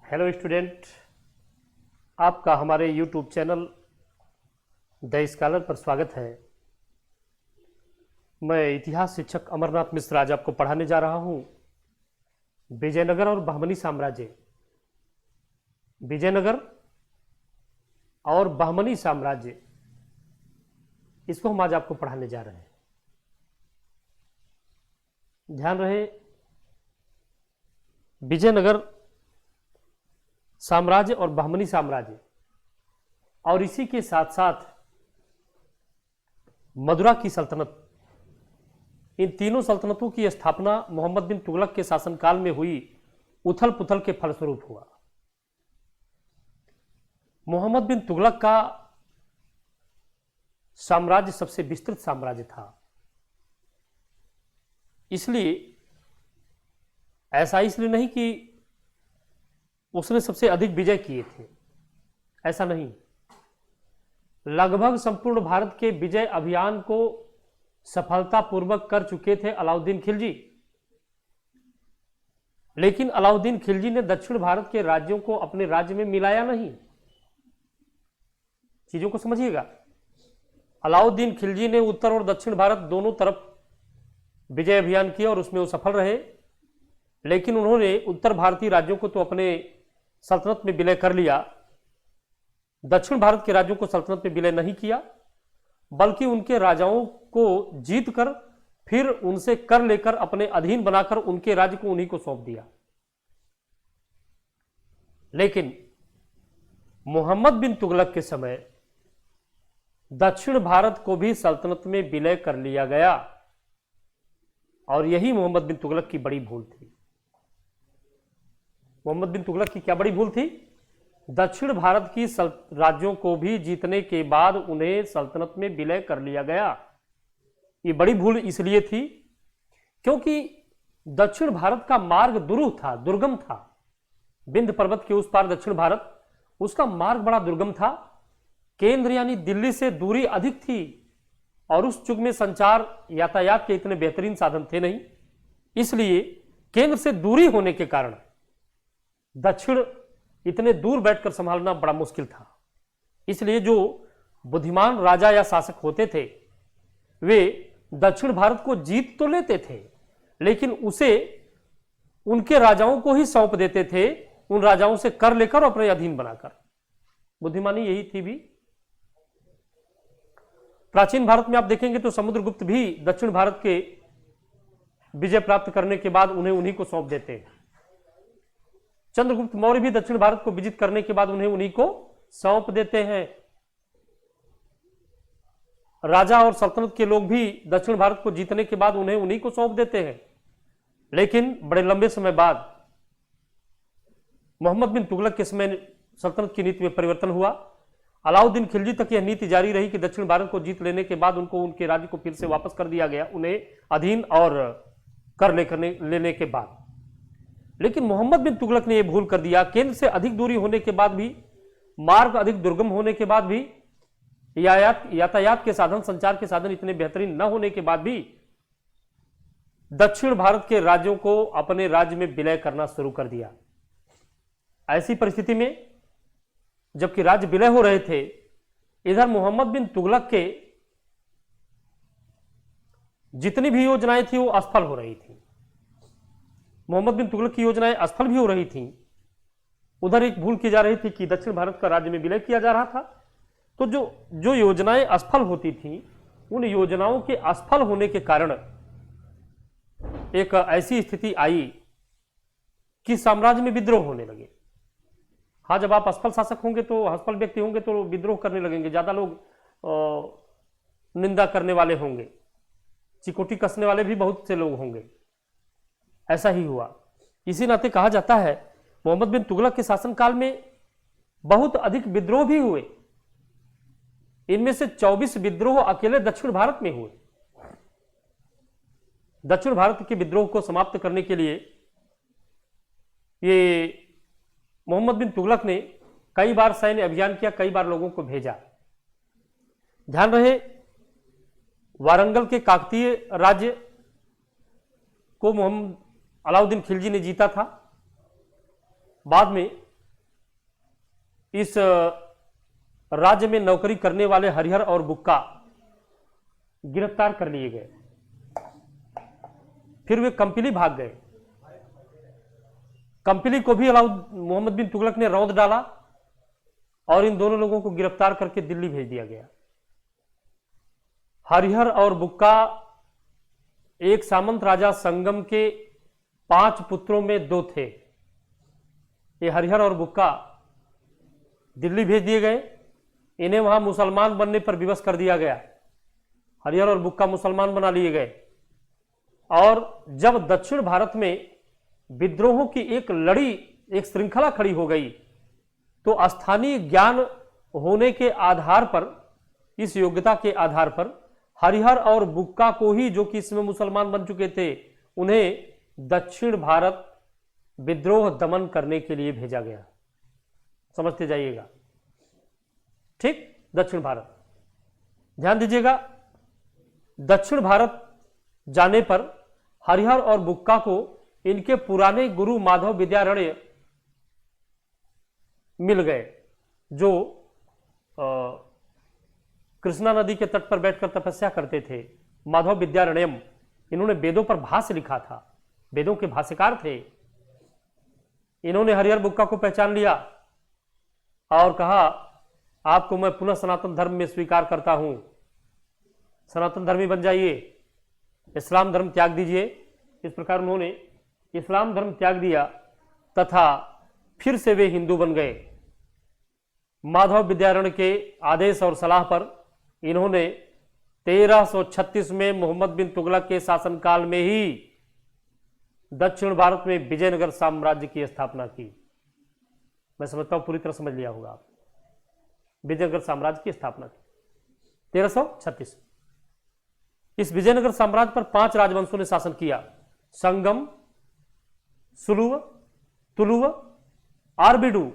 Hello student, आपका हमारे YouTube channel the scholar पर स्वागत है। मैं इतिहास शिक्षक अमरनाथ मिश्र आज आपको पढ़ाने जा रहा हूं विजयनगर और बहमनी साम्राज्य। विजयनगर और बहमनी साम्राज्य, इसको हम आज आपको पढ़ाने जा रहे हैं। ध्यान रहे, विजयनगर साम्राज्य और बहमनी साम्राज्य और इसी के साथ साथ मदुरा की सल्तनत, इन तीनों सल्तनतों की स्थापना मोहम्मद बिन तुगलक के शासनकाल में हुई उथल पुथल के फलस्वरूप हुआ। मोहम्मद बिन तुगलक का साम्राज्य सबसे विस्तृत साम्राज्य था, इसलिए ऐसा इसलिए नहीं कि उसने सबसे अधिक विजय किए थे, ऐसा नहीं। लगभग संपूर्ण भारत के विजय अभियान को सफलतापूर्वक कर चुके थे अलाउद्दीन खिलजी। लेकिन अलाउद्दीन खिलजी ने दक्षिण भारत के राज्यों को अपने राज्य में मिलाया नहीं। चीजों को समझिएगा, अलाउद्दीन खिलजी ने उत्तर और दक्षिण भारत दोनों तरफ विजय अभियान किया और उसमें वो सफल रहे। लेकिन उन्होंने उत्तर भारतीय राज्यों को तो अपने सल्तनत में विलय कर लिया, दक्षिण भारत के राज्यों को सल्तनत में विलय नहीं किया, बल्कि उनके राजाओं को जीत कर फिर उनसे कर लेकर अपने अधीन बनाकर उनके राज्य को उन्हीं को सौंप दिया। लेकिन मोहम्मद बिन तुगलक के समय दक्षिण भारत को भी सल्तनत में विलय कर लिया गया और यही मोहम्मद बिन तुगलक की बड़ी भूल थी। मोहम्मद बिन तुगलक की क्या बड़ी भूल थी? दक्षिण भारत की राज्यों को भी जीतने के बाद उन्हें सल्तनत में विलय कर लिया गया। ये बड़ी भूल इसलिए थी क्योंकि दक्षिण भारत का मार्ग दुरूह था, दुर्गम था। विंध्य पर्वत के उस पार दक्षिण भारत, उसका मार्ग बड़ा दुर्गम था। केंद्र यानी दिल्ली से दूरी अधिक थी और उस युग में संचार यातायात के इतने बेहतरीन साधन थे नहीं। इसलिए केंद्र से दूरी होने के कारण दक्षिण इतने दूर बैठकर संभालना बड़ा मुश्किल था। इसलिए जो बुद्धिमान राजा या शासक होते थे वे दक्षिण भारत को जीत तो लेते थे, लेकिन उसे उनके राजाओं को ही सौंप देते थे, उन राजाओं से कर लेकर अपने अधीन बनाकर। बुद्धिमानी यही थी भी। प्राचीन भारत में आप देखेंगे तो समुद्रगुप्त भी दक्षिण भारत के विजय प्राप्त करने के बाद उन्हें उन्हीं को सौंप देते हैं। चंद्रगुप्त मौर्य भी दक्षिण भारत को विजित करने के बाद उन्हें उन्हीं को सौंप देते हैं। राजा और सल्तनत के लोग भी दक्षिण भारत को जीतने के बाद उन्हें उन्हीं को सौंप देते हैं। लेकिन बड़े लंबे समय बाद मोहम्मद बिन तुगलक के समय सल्तनत की नीति में परिवर्तन हुआ। अलाउद्दीन खिलजी तक यह नीति जारी रही कि दक्षिण भारत को जीत लेने के बाद उनको उनके राज्य को फिर से वापस कर दिया गया, उन्हें अधीन और कर लेने के बाद। लेकिन मोहम्मद बिन तुगलक ने यह भूल कर दिया, केंद्र से अधिक दूरी होने के बाद भी, मार्ग अधिक दुर्गम होने के बाद भी, यातायात के साधन, संचार के साधन इतने बेहतरीन न होने के बाद भी दक्षिण भारत के राज्यों को अपने राज्य में विलय करना शुरू कर दिया। ऐसी परिस्थिति में जबकि राज्य विलय हो रहे थे, इधर मोहम्मद बिन तुगलक के जितनी भी योजनाएं थी वो असफल हो रही थी। मोहम्मद बिन तुगलक की योजनाएं असफल भी हो रही थी। उधर एक भूल की जा रही थी कि दक्षिण भारत का राज्य में विलय किया जा रहा था। तो जो योजनाएं असफल होती थी, उन योजनाओं के असफल होने के कारण एक ऐसी स्थिति आई कि साम्राज्य में विद्रोह होने लगे। हाँ, जब आप असफल शासक होंगे तो, असफल व्यक्ति होंगे तो विद्रोह करने लगेंगे, ज्यादा लोग निंदा करने वाले होंगे, चिकोटी कसने वाले भी बहुत से लोग होंगे। ऐसा ही हुआ। इसी नाते कहा जाता है मोहम्मद बिन तुगलक के शासनकाल में बहुत अधिक विद्रोह भी हुए। इनमें से 24 विद्रोह अकेले दक्षिण भारत में हुए। दक्षिण भारत के विद्रोह को समाप्त करने के लिए ये मोहम्मद बिन तुगलक ने कई बार सैन्य अभियान किया, कई बार लोगों को भेजा। ध्यान रहे, वारंगल के काकतीय राज्य को मोहम्मद अलाउद्दीन खिलजी ने जीता था। बाद में इस राज्य में नौकरी करने वाले हरिहर और बुक्का गिरफ्तार कर लिए गए। फिर वे कंपिली भाग गए। कंपिली को भी मोहम्मद बिन तुगलक ने रौंद डाला और इन दोनों लोगों को गिरफ्तार करके दिल्ली भेज दिया गया। हरिहर और बुक्का एक सामंत राजा संगम के 5 पुत्रों में 2 थे। ये हरिहर और बुक्का दिल्ली भेज दिए गए। इन्हें वहां मुसलमान बनने पर विवश कर दिया गया। हरिहर और बुक्का मुसलमान बना लिए गए और जब दक्षिण भारत में विद्रोहों की एक श्रृंखला खड़ी हो गई तो स्थानीय ज्ञान होने के आधार पर, इस योग्यता के आधार पर हरिहर और बुक्का को ही, जो कि इसमें मुसलमान बन चुके थे, उन्हें दक्षिण भारत विद्रोह दमन करने के लिए भेजा गया। समझते जाइएगा, ठीक। दक्षिण भारत, ध्यान दीजिएगा, दक्षिण भारत जाने पर हरिहर और बुक्का को इनके पुराने गुरु माधव विद्यारण्य मिल गए, जो कृष्णा नदी के तट पर बैठकर तपस्या करते थे। माधव विद्यारण्यम, इन्होंने वेदों पर भाष्य लिखा था, वेदों के भाष्यकार थे। इन्होंने हरिहर बुक्का को पहचान लिया और कहा, आपको मैं पुनः सनातन धर्म में स्वीकार करता हूं, सनातन धर्मी बन जाइए, इस्लाम धर्म त्याग दीजिए। इस प्रकार उन्होंने इस्लाम धर्म त्याग दिया तथा फिर से वे हिंदू बन गए। माधव विद्यारण्य के आदेश और सलाह पर इन्होंने 1336 में मोहम्मद बिन तुगलक के शासनकाल में ही दक्षिण भारत में विजयनगर साम्राज्य की स्थापना की। मैं समझता हूं पूरी तरह समझ लिया होगा आप। विजयनगर साम्राज्य की स्थापना की 1336। इस विजयनगर साम्राज्य पर 5 राजवंशों ने शासन किया। संगम, सुलुव, तुलुव, आरबीडू,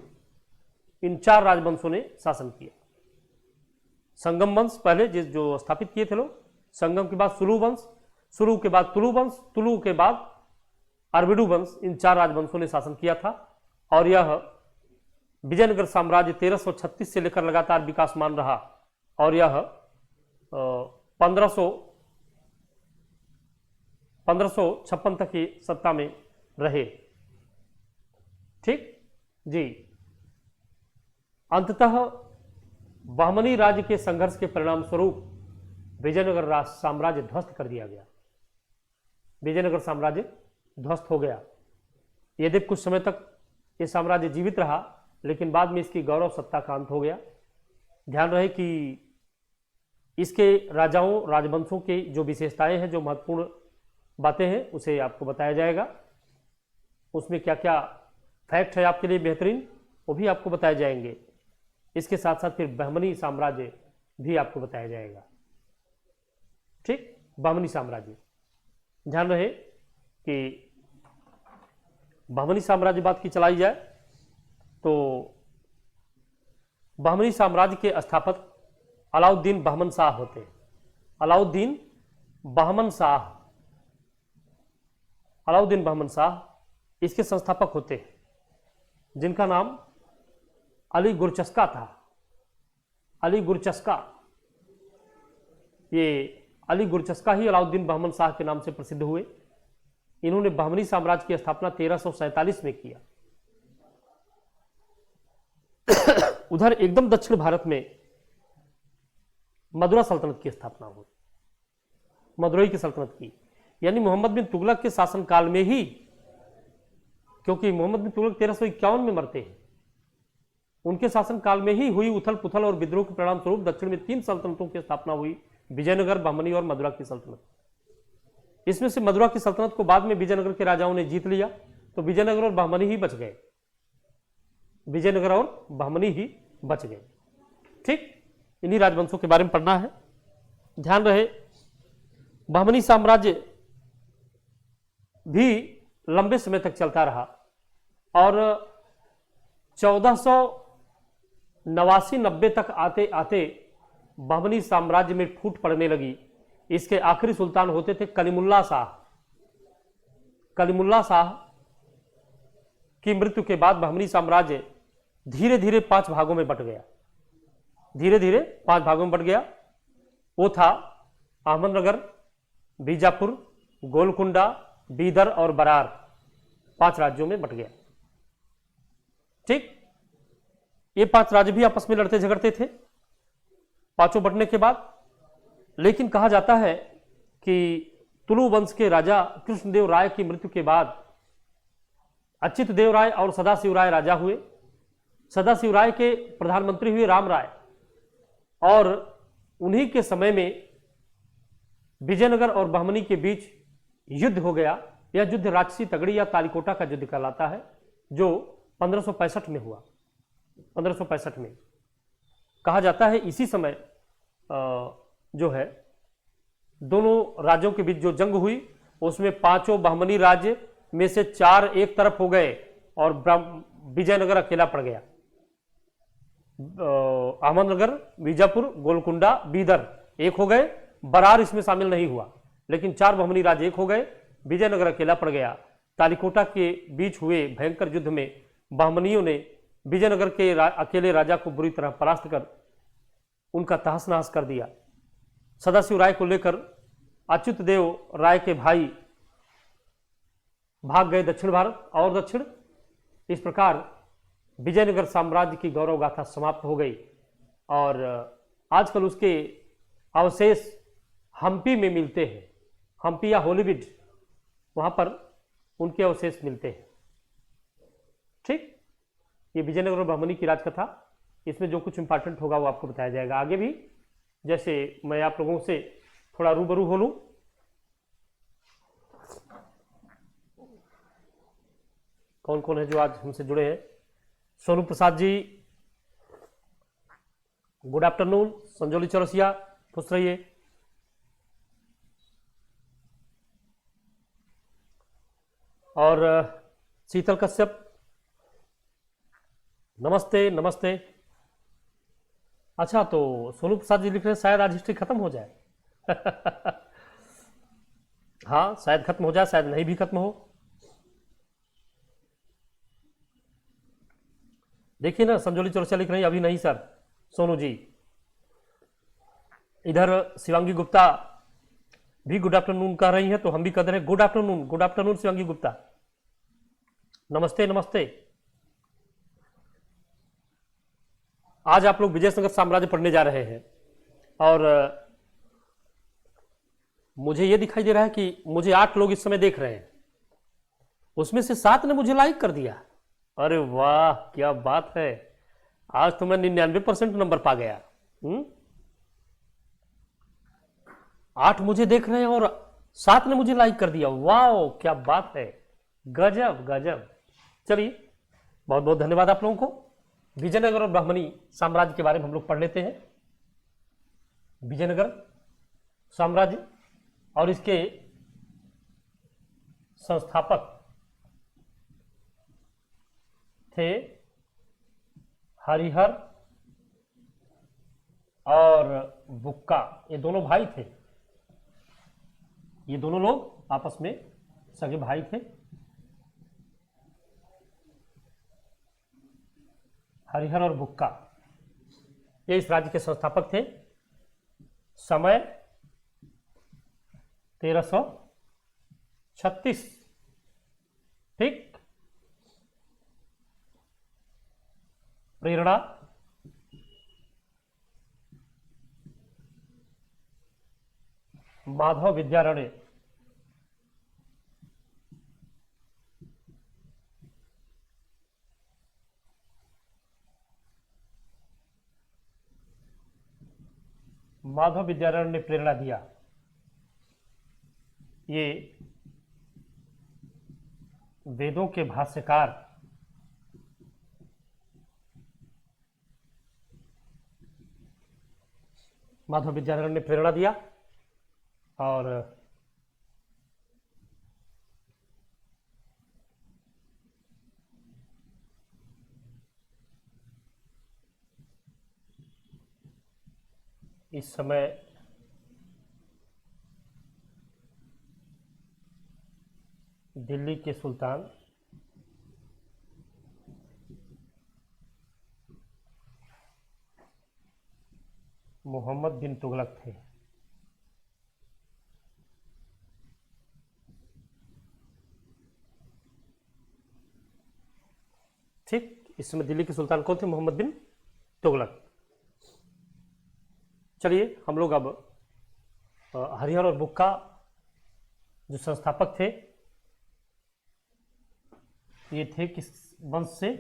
इन 4 राजवंशों ने शासन किया। संगम वंश पहले जो स्थापित किए थे लोग, संगम के बाद सुलु वंश, सुलु के बाद तुलु वंश, तुलु के बाद आरबीडू वंश, इन 4 राजवंशों ने शासन किया था। और यह विजयनगर साम्राज्य 1336 से लेकर लगातार विकासमान रहा और यह 1556 तक की सत्ता में रहे। ठीक जी। अंततः बहमनी राज्य के संघर्ष के परिणाम स्वरूप विजयनगर साम्राज्य ध्वस्त कर दिया गया। विजयनगर साम्राज्य ध्वस्त हो गया। यदि कुछ समय तक यह साम्राज्य जीवित रहा, लेकिन बाद में इसकी गौरव सत्ता का अंत हो गया। ध्यान रहे कि इसके राजाओं, राजवंशों की जो विशेषताएं हैं, जो महत्वपूर्ण बातें हैं, उसे आपको बताया जाएगा। उसमें क्या क्या फैक्ट है आपके लिए बेहतरीन, वो भी आपको बताए जाएंगे। इसके साथ साथ फिर बहमनी साम्राज्य भी आपको बताया जाएगा। ठीक, बहमनी साम्राज्य, ध्यान रहे कि बहमनी साम्राज्य बात की चलाई जाए तो बहमनी साम्राज्य के स्थापक अलाउद्दीन बहमन शाह होते हैं। अलाउद्दीन बहमन शाह, अलाउद्दीन बहमन शाह इसके संस्थापक होते हैं, जिनका नाम अली गुरचस्का था। अली गुरचस्का, ये अली गुरचस्का ही अलाउद्दीन बहमन शाह के नाम से प्रसिद्ध हुए। इन्होंने बहमनी साम्राज्य की स्थापना 1347 में किया। उधर एकदम दक्षिण भारत में मदुरा सल्तनत की स्थापना हुई, मदुरई की सल्तनत की, यानी मोहम्मद बिन तुगलक के शासनकाल में ही, क्योंकि मोहम्मद बिन तुगलक 1351 में मरते हैं, उनके शासनकाल में ही हुई उथल पुथल और विद्रोह के परिणाम स्वरूप दक्षिण में 3 सल्तनतों की स्थापना हुई, विजयनगर, बहमनी और मदुरा की सल्तनत। इसमें से मदुरा की सल्तनत को बाद में विजयनगर के राजाओं ने जीत लिया, तो विजयनगर और बहमनी ही बच गए। विजयनगर और बहमनी ही बच गए। ठीक, इन्हीं राजवंशों के बारे में पढ़ना है। ध्यान रहे, बहमनी साम्राज्य भी लंबे समय तक चलता रहा और 1489-90 तक आते आते बहमनी साम्राज्य में फूट पड़ने लगी। इसके आखिरी सुल्तान होते थे कलीमुल्ला शाह। कलीमुल्ला शाह की मृत्यु के बाद बहमनी साम्राज्य धीरे धीरे 5 भागों में बट गया, धीरे धीरे 5 भागों में बट गया। वो था अहमदनगर, बीजापुर, गोलकुंडा, बीदर और बरार, 5 राज्यों में बट गया। ठीक, ये 5 राज्य भी आपस में लड़ते झगड़ते थे पांचों बटने के बाद। लेकिन कहा जाता है कि तुलु वंश के राजा कृष्णदेव राय की मृत्यु के बाद अच्युत देव राय और सदाशिव राय राजा हुए। सदाशिव राय के प्रधानमंत्री हुए राम राय, और उन्हीं के समय में विजयनगर और बहमनी के बीच युद्ध हो गया। यह युद्ध राजसी तगड़ी या तालिकोटा का युद्ध कहलाता है, जो 1565 में हुआ। 1565 में कहा जाता है इसी समय जो है दोनों राज्यों के बीच जो जंग हुई, उसमें 5 बहमनी राज्य में से 4 एक तरफ हो गए और विजयनगर अकेला पड़ गया। अहमदनगर, बीजापुर, गोलकुंडा, बीदर एक हो गए, बरार इसमें शामिल नहीं हुआ, लेकिन 4 बहमनी राज्य एक हो गए, विजयनगर अकेला पड़ गया। तालिकोटा के बीच हुए भयंकर युद्ध में बहमनियों ने विजयनगर के अकेले राजा को बुरी तरह परास्त कर उनका तहस नहस कर दिया। सदाशिव राय को लेकर अच्युत देव राय के भाई भाग गए दक्षिण भारत और दक्षिण। इस प्रकार विजयनगर साम्राज्य की गौरव गाथा समाप्त हो गई, और आजकल उसके अवशेष हम्पी में मिलते हैं। हम्पी या होलीवुड, वहां पर उनके अवशेष मिलते हैं। ठीक, ये विजयनगर और बहमनी की राजकथा, इसमें जो कुछ इंपॉर्टेंट होगा वो आपको बताया जाएगा आगे भी, जैसे मैं आप लोगों से थोड़ा रूबरू हो लूं। कौन कौन है जो आज हमसे जुड़े हैं? Sonu Prasad ji, good afternoon. संजोली चौरसिया, खुश रहिए। और शीतल कश्यप, नमस्ते नमस्ते। अच्छा, तो सोनू प्रसाद जी लिख रहे हैं शायद आज हिस्ट्री खत्म हो जाए। हाँ, शायद खत्म हो जाए, शायद नहीं भी खत्म हो। देखिए ना, संजोली चौरसिया लिख रही है अभी नहीं सर। सोनू जी, इधर शिवांगी गुप्ता भी गुड आफ्टरनून कह रही हैं, तो हम भी कह रहे हैं good afternoon. Good afternoon Shivangi Gupta, नमस्ते नमस्ते। आज आप लोग विजयनगर साम्राज्य पढ़ने जा रहे हैं, और मुझे यह दिखाई दे रहा है कि मुझे 8 लोग इस समय देख रहे हैं, उसमें से 7 ने मुझे लाइक कर दिया। अरे वाह, क्या बात है, आज तो मैं 99% नंबर पा गया। 8 मुझे देख रहे हैं और 7 ने मुझे लाइक कर दिया। वाह, क्या बात है, गजब गजब। चलिए, बहुत बहुत धन्यवाद आप लोगों को। विजयनगर और बहमनी साम्राज्य के बारे में हम लोग पढ़ लेते हैं। विजयनगर साम्राज्य और इसके संस्थापक थे हरिहर और बुक्का। ये दोनों भाई थे, ये दोनों लोग आपस में सगे भाई थे। हरिहर और बुक्का ये इस राज्य के संस्थापक थे। समय 1336। ठीक, प्रेरणा माधव विद्यारण्य। माधव विद्यारण्य ने प्रेरणा दिया। ये वेदों के भाष्यकार माधव विद्यारण्य ने प्रेरणा दिया, और इस समय दिल्ली के सुल्तान मोहम्मद बिन तुगलक थे। ठीक, इसमें दिल्ली के सुल्तान कौन थे? मोहम्मद बिन तुगलक। चलिए हम लोग अब हरिहर और बुक्का जो संस्थापक थे, ये थे किस वंश से?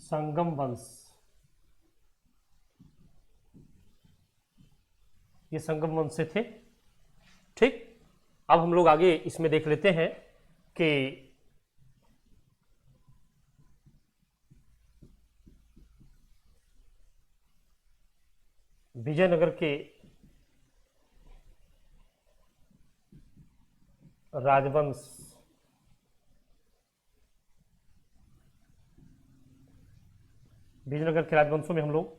संगम वंश। ये संगम वंश से थे। ठीक, अब हम लोग आगे इसमें देख लेते हैं कि विजयनगर के राजवंश, विजयनगर के राजवंशों में हम लोग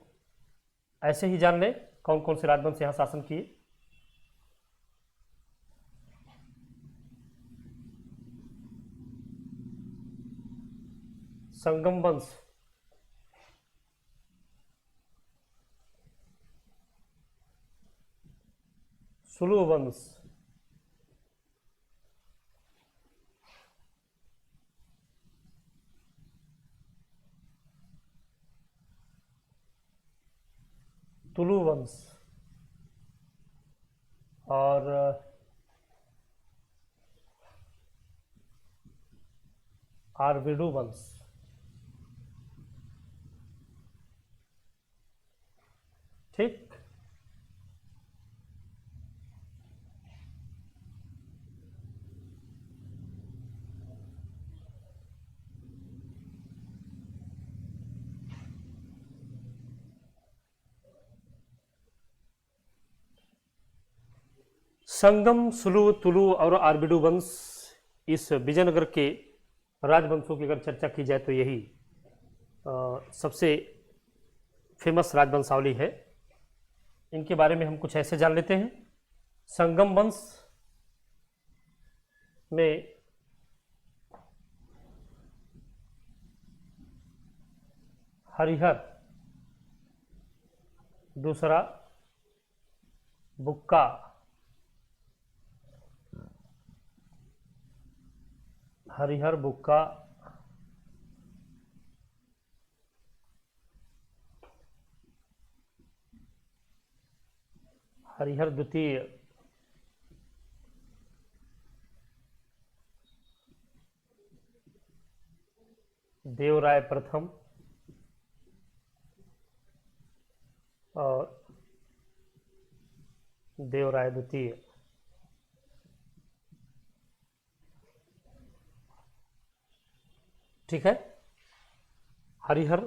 ऐसे ही जान लें कौन कौन से राजवंश यहां शासन किए। संगम वंश, सुलु वंश, तुलु वंश और आरविडु वंश। ठीक, संगम, सुलु, तुलु और आरबिडु वंश, इस विजयनगर के राजवंशों की अगर चर्चा की जाए तो यही सबसे फेमस राजवंशावली है। इनके बारे में हम कुछ ऐसे जान लेते हैं। संगम वंश में हरिहर, दूसरा बुक्का, हरिहर बुक्का, हरिहर द्वितीय, देवराय प्रथम और देवराय द्वितीय। ठीक है, हरिहर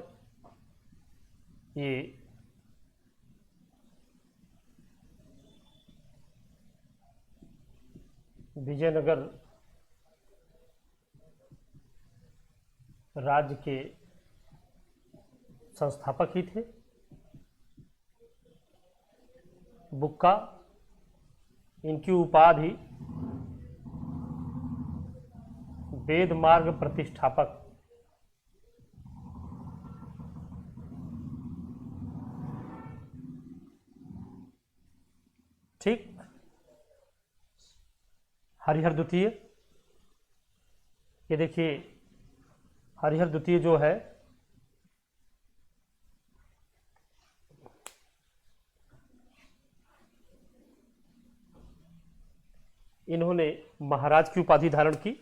ये विजयनगर राज्य के संस्थापक ही थे। बुक्का, इनकी उपाधि वेद मार्ग प्रतिष्ठापक। ठीक, हरिहर द्वितीय, ये देखिए हरिहर द्वितीय जो है इन्होंने महाराज की उपाधि धारण की।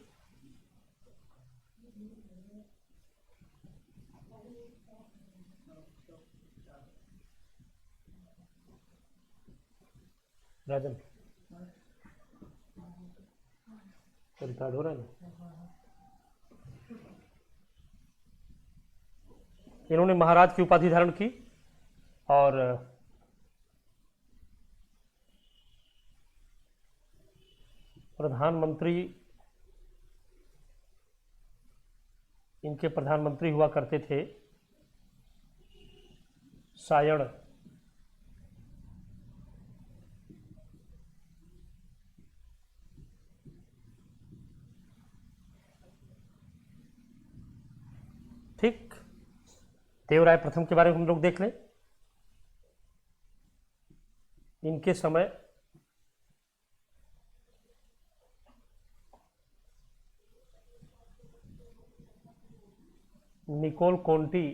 राजन रिकॉर्ड हो रहा है ना? इन्होंने महाराज की उपाधि धारण की और प्रधानमंत्री, इनके प्रधानमंत्री हुआ करते थे सायण। ठीक, देवराय प्रथम के बारे में हम लोग देख लें। इनके समय निकोल कोंटी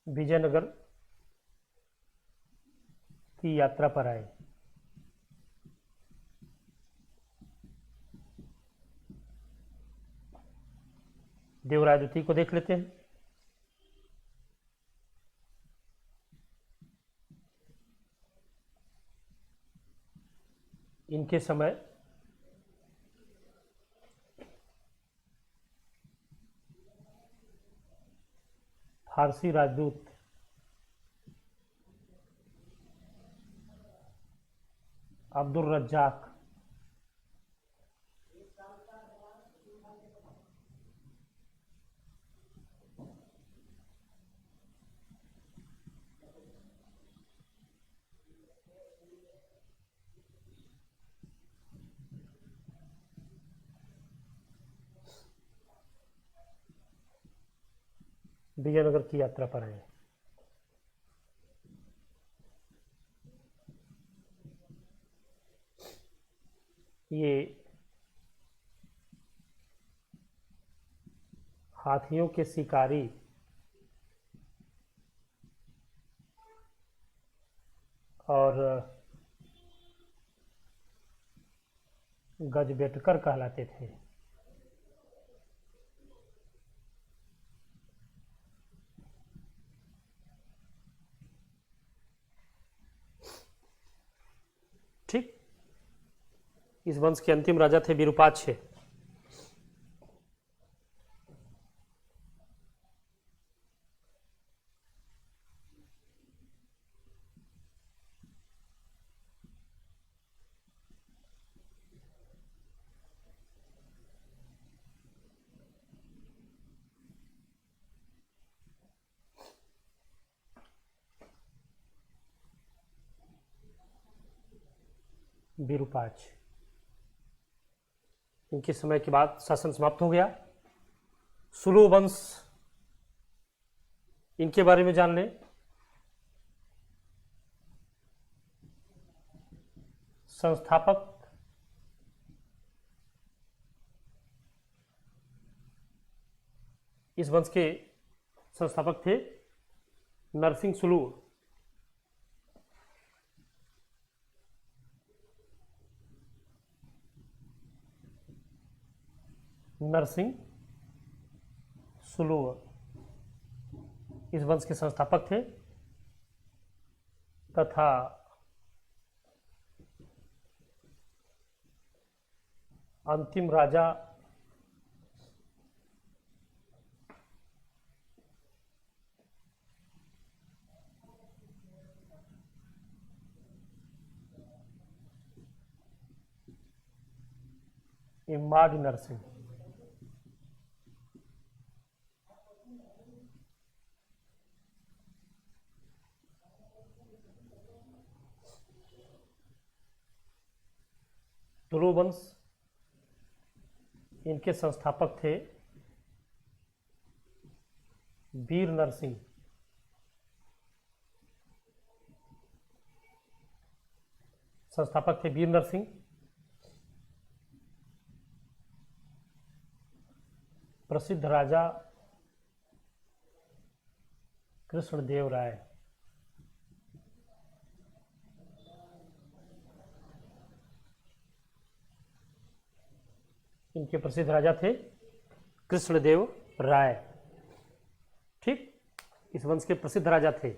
विजयनगर की यात्रा पर आए। देवराय द्वितीय को देख लेते हैं। इनके समय फारसी राजदूत अब्दुल रज्जाक विजयनगर की यात्रा पर आए। ये हाथियों के शिकारी और गजबेटकर कहलाते थे। ठीक, इस वंश के अंतिम राजा थे विरूपाक्ष। विरूपाक्ष, इनके समय के बाद शासन समाप्त हो गया। सुलु वंश, इनके बारे में जान लें। संस्थापक इस वंश के संस्थापक थे नरसिंह सुलु। नरसिंह सुलु इस वंश के संस्थापक थे तथा अंतिम राजा इम्माडी नरसिंह। तुलु वंश, इनके संस्थापक थे वीर नरसिंह। संस्थापक थे वीर नरसिंह। प्रसिद्ध राजा कृष्णदेव राय। इनके प्रसिद्ध राजा थे कृष्णदेव राय। ठीक, इस वंश के प्रसिद्ध राजा थे।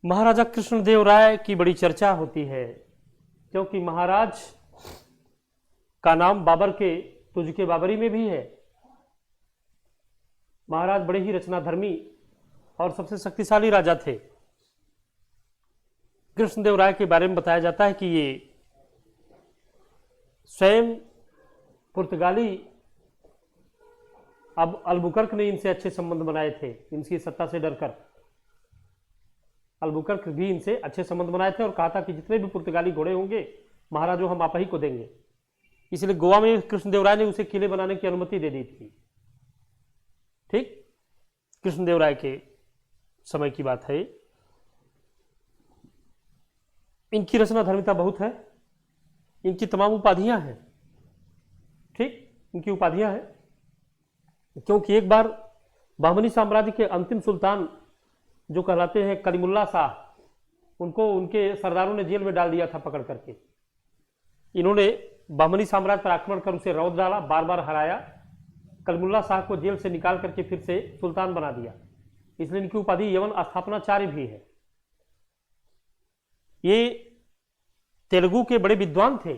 महाराजा कृष्णदेव राय की बड़ी चर्चा होती है क्योंकि महाराज का नाम बाबर के तुझके बाबरी में भी है। महाराज बड़े ही रचनाधर्मी और सबसे शक्तिशाली राजा थे। कृष्णदेव राय के बारे में बताया जाता है कि ये स्वयं पुर्तगाली अब अल्बुकर्क ने इनसे अच्छे संबंध बनाए थे। इनकी सत्ता से डरकर अल्बुकर्क भी इनसे अच्छे संबंध बनाए थे और कहा था कि जितने भी पुर्तगाली घोड़े होंगे महाराजों हम आप ही को देंगे। इसलिए गोवा में कृष्णदेव राय ने उसे किले बनाने की अनुमति दे दी थी। ठीक, कृष्णदेवराय के समय की बात है। इनकी रचना धर्मिता बहुत है, इनकी तमाम उपाधियां हैं। ठीक, इनकी उपाधियां हैं क्योंकि एक बार बहमनी साम्राज्य के अंतिम सुल्तान जो कहलाते हैं कलीमुल्ला शाह, उनको उनके सरदारों ने जेल में डाल दिया था पकड़ करके। इन्होंने बहमनी साम्राज्य पर आक्रमण कर उसे रौंद डाला, बार बार हराया, कलीमुल्ला शाह को जेल से निकाल करके फिर से सुल्तान बना दिया। इसलिए इनकी उपाधि यवन स्थापनाचार्य भी है। ये तेलुगु के बड़े विद्वान थे,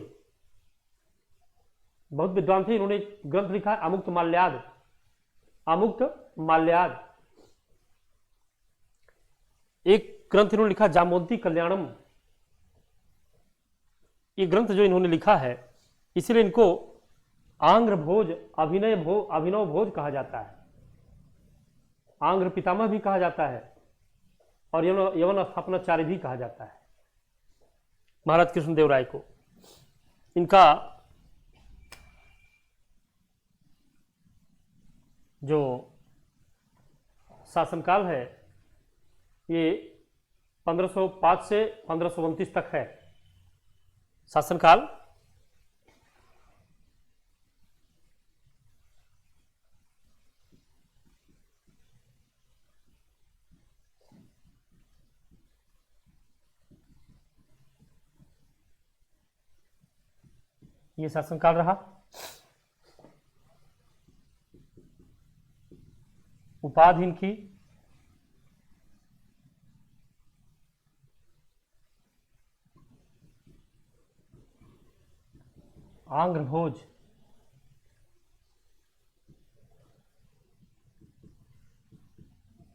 बहुत विद्वान थे। इन्होंने ग्रंथ लिखा अमुक्त माल्याद, अमुक्त माल्याद। एक ग्रंथ इन्होंने लिखा जाम्बवंती कल्याणम। ये ग्रंथ जो इन्होंने लिखा है, इसलिए इनको आंग्र भोज, अभिनव भोज कहा जाता है, आंग्र पितामह भी कहा जाता है और यवन स्थापनाचार्य भी कहा जाता है महाराज कृष्णदेवराय को। इनका जो शासनकाल है ये 1505 से 1529 तक है शासनकाल। ये शासनकाल रहा। उपाधि इनकी आंग्र भोज,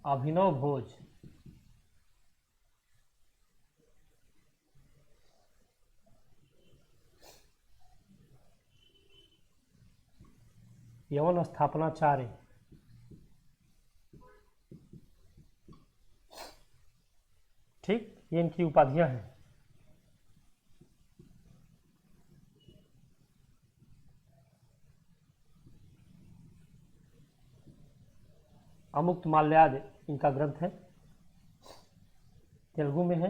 अभिनव भोज, यवन स्थापनाचार्य, ठीक, ये इनकी उपाधियां हैं। अमुक्त माल्याद इनका ग्रंथ है, तेलुगु में है।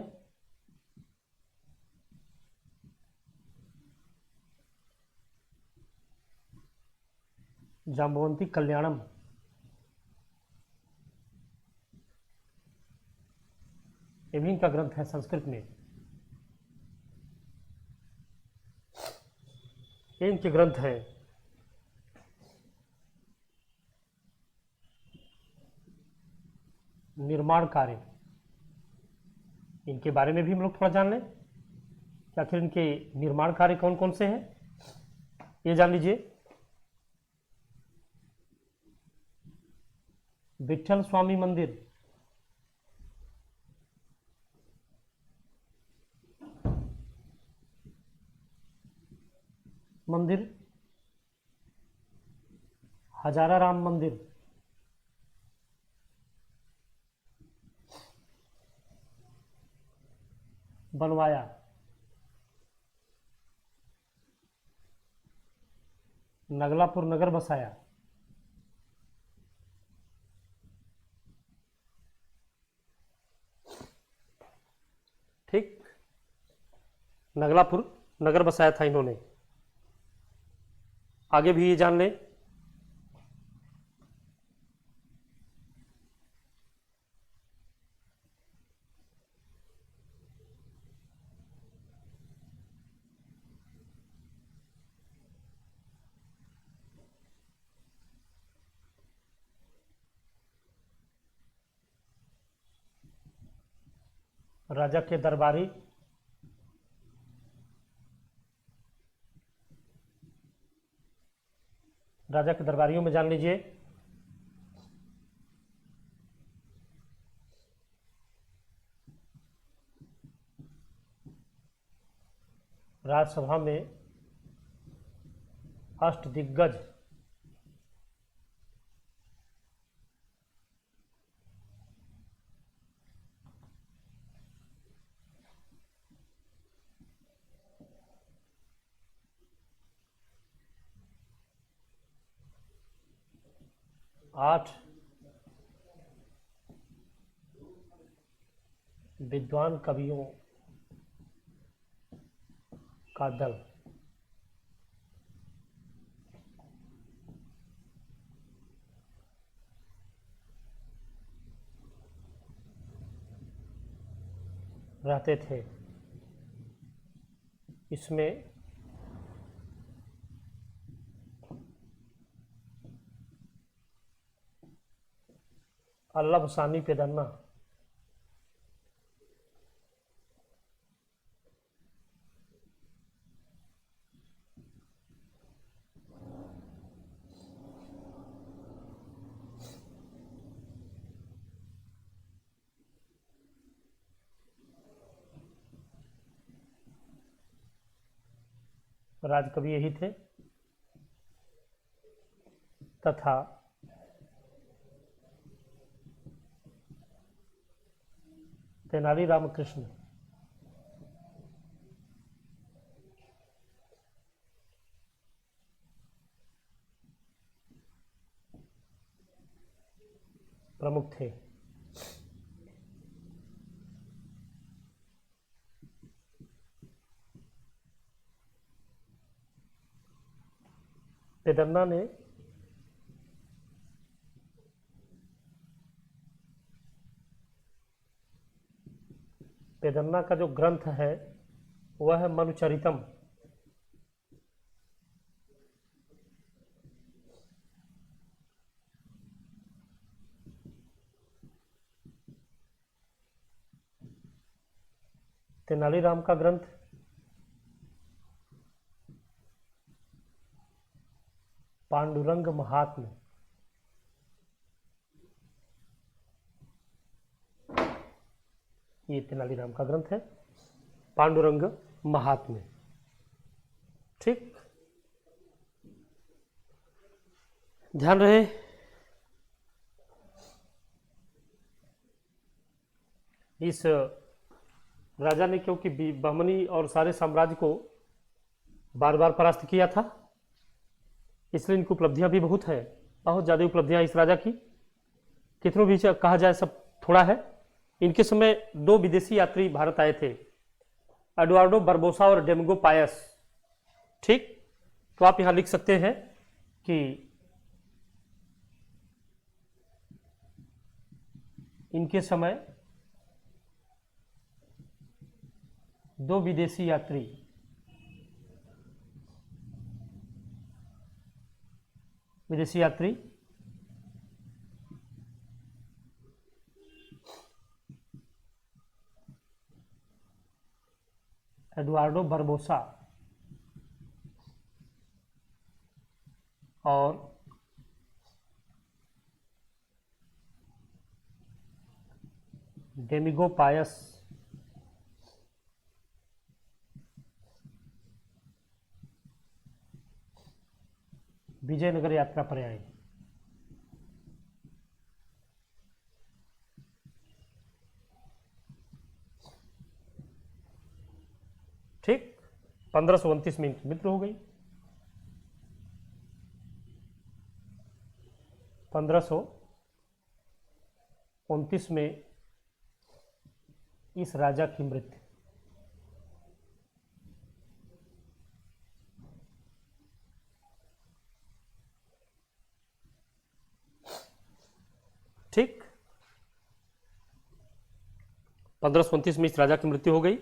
जाम्बवंती कल्याणम, ये भी इनका ग्रंथ है संस्कृत में। ये इनके ग्रंथ है। निर्माण कार्य, इनके बारे में भी हम लोग थोड़ा जान लें कि आखिर इनके निर्माण कार्य कौन कौन से हैं, ये जान लीजिए। विठल स्वामी मंदिर, हजारा राम मंदिर, बनवाया। नगलापुर नगर बसाया। ठीक, नगलापुर नगर बसाया था इन्होंने। आगे भी ये जान लें। राजा के दरबारी, राजा के दरबारियों में जान लीजिए। राज्यसभा में अष्ट दिग्गज, आठ विद्वान कवियों का दल रहते थे। इसमें अल्लभ सानी पेदन्ना, राजकवि यही थे, तथा तेनाली रामकृष्ण प्रमुख थे। पेदन्ना ने पेदन्ना का जो ग्रंथ है वह है मनुचरितम। तेनालीराम का ग्रंथ पांडुरंग महात्म्य। ये तेनालीराम का ग्रंथ है पांडुरंग महात्म्य। ठीक, ध्यान रहे। इस राजा ने क्योंकि बहमनी और सारे साम्राज्य को बार बार परास्त किया था, इसलिए इनकी उपलब्धियां भी बहुत है, बहुत ज़्यादा उपलब्धियां इस राजा की। कितनों भी कहा जाए सब थोड़ा है। इनके समय 2 विदेशी यात्री भारत आए थे, एडुआर्डो बरबोसा और डेमगो पायस। ठीक, तो आप यहां लिख सकते हैं कि इनके समय 2 विदेशी यात्री एडुआर्डो बरबोसा और डेमिगो पायस विजयनगर यात्रा पर आए। ठीक, 1529 में मित्र हो गई। 1529 में इस राजा की मृत्यु। ठीक, 1529 में इस राजा की मृत्यु हो गई।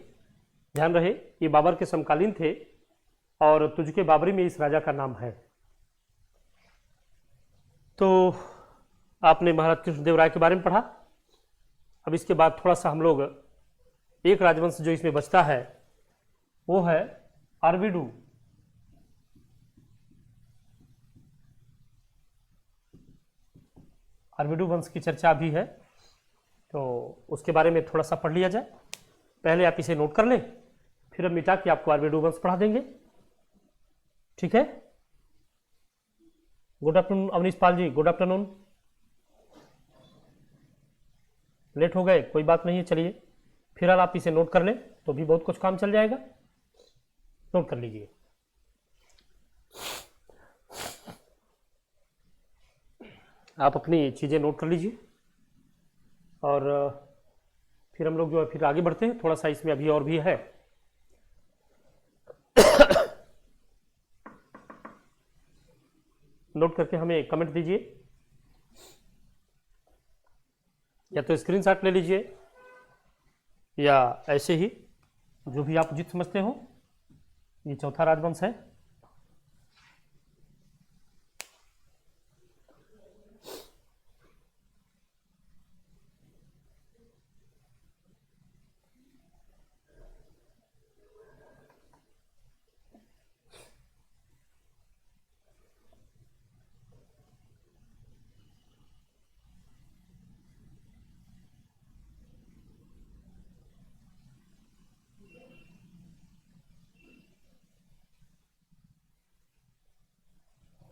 ध्यान रहे ये बाबर के समकालीन थे और तुझके बाबरी में इस राजा का नाम है। तो आपने महाराज कृष्णदेव राय के बारे में पढ़ा। अब इसके बाद थोड़ा सा हम लोग एक राजवंश जो इसमें बचता है वो है अरविडू। अरविडू वंश की चर्चा भी है, तो उसके बारे में थोड़ा सा पढ़ लिया जाए। पहले आप इसे नोट कर लें, फिर हम मिटा के आपको अरविडू वंश पढ़ा देंगे। ठीक है, good afternoon Awanish Pal ji, good afternoon. Late हो गए, कोई बात नहीं है, चलिए फिलहाल आप इसे नोट कर लें तो भी बहुत कुछ काम चल जाएगा। नोट कर लीजिए। आप अपनी चीज़ें नोट कर लीजिए और फिर हम लोग जो है फिर आगे बढ़ते हैं, थोड़ा सा इसमें अभी और भी है। नोट करके हमें कमेंट दीजिए या तो स्क्रीनशॉट ले लीजिए या ऐसे ही जो भी आप उचित समझते हो। ये चौथा राजवंश है।